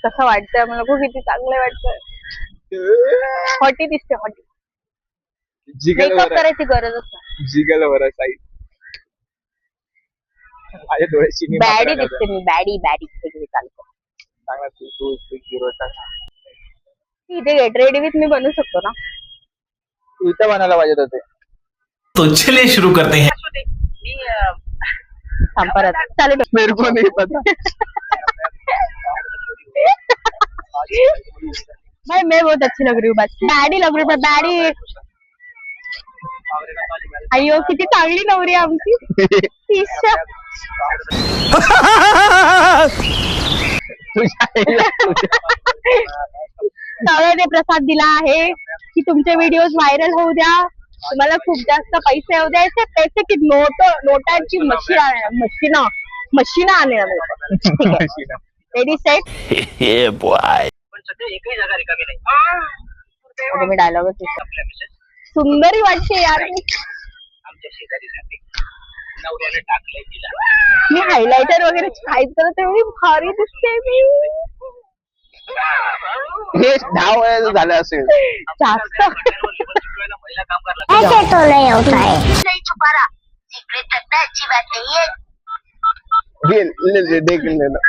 कसं वाटतंय मला, खूप किती चांगलं वाटतंय. हॉटी दिसते, हॉटी. मेकअप करायची गरजच नाही. जिगल वर साई माझे डोळे चिनी बॅडी दिसते मी, बॅडी बॅडी चालतो. चांगला तू इथे गेट रेडी विथ मी बनवू शकतो ना. तू इथं बनायला पाहिजे होते. तो चलिए शुरू करते हैं. चालू मेरे को नहीं पता. भाई मैं बहुत अच्छी लग रही हूँ, बस बॅडी लग रही हूँ, बॅडी. अय्यो किती चांगली नवरी आमची. तळेने प्रसाद दिला आहे की तुमचे व्हिडिओज व्हायरल होऊ द्या, तुम्हाला खूप जास्त पैसे येऊ द्यायचे. पैसे की नोटांची मशीन आले. Ready set. मी डायलॉग सुंदरी वाटते यार. मी हायलायटर वगैरे खायचं तेवढी भारी दिसते मी. हे 10 वयाचं झालं असेल जास्त. ऐसे तो नहीं होता है, नहीं छुपा रहा, सीक्रेट रखना अच्छी बात नहीं है. ले देख लेना.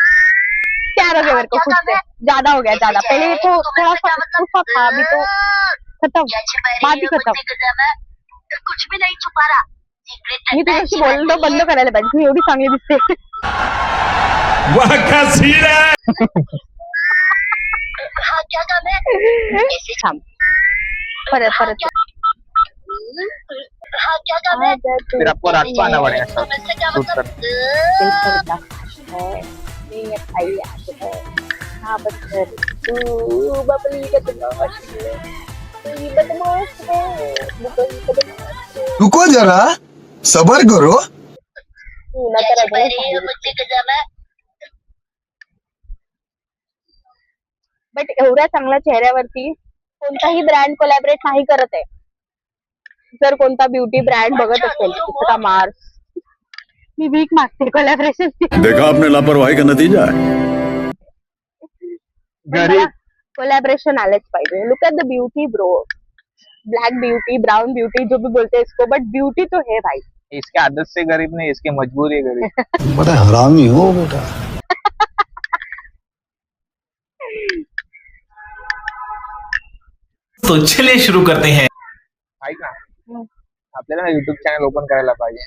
क्या रखे मेरे को खुद से ज्यादा हो गया, ज्यादा. पहले तो थोड़ा सा था, अभी तो खत्म, बात ही खत्म. कुछ भी नहीं छुपा रहा, सीक्रेट मी तुझ्याशी बोलणं बंद करायला पाहिजे, मी एवढी चांगली दिसते. वाह क्या सीन है. हाँ क्या काम है. थांब, परत हाँ क्या काम है. फिर आपको रात को आना पड़ेगा सब समझ क्या शूट मतलब. हाँ बस तू बबली का रुको जरा, सबर करो. बट एवढ्या चांगल्या चेहऱ्यावरती कोणताही ब्रँड कोलॅबरेट नाही करत आहे. जर कोणता ब्युटी ब्रँड बघत असेल, जसं का मार्स, मी वीक मागते कोलॅबरेशन. देखा आपने लापरवाही का नतीजा है. कोलॅबरेशन आलेच पाहिजे. Look at the beauty bro. Black beauty, brown beauty, जो भी बोलते हैं इसको, बट ब्यूटी तो है भाई. इसके आदत से गरीब नहीं, इसके मजबूरी गरीब. बड़ा हरामी हो बेटा. तो चलिए शुरू करते हैं. ऐक ना, आपल्याला YouTube चॅनल ओपन करायला पाहिजे.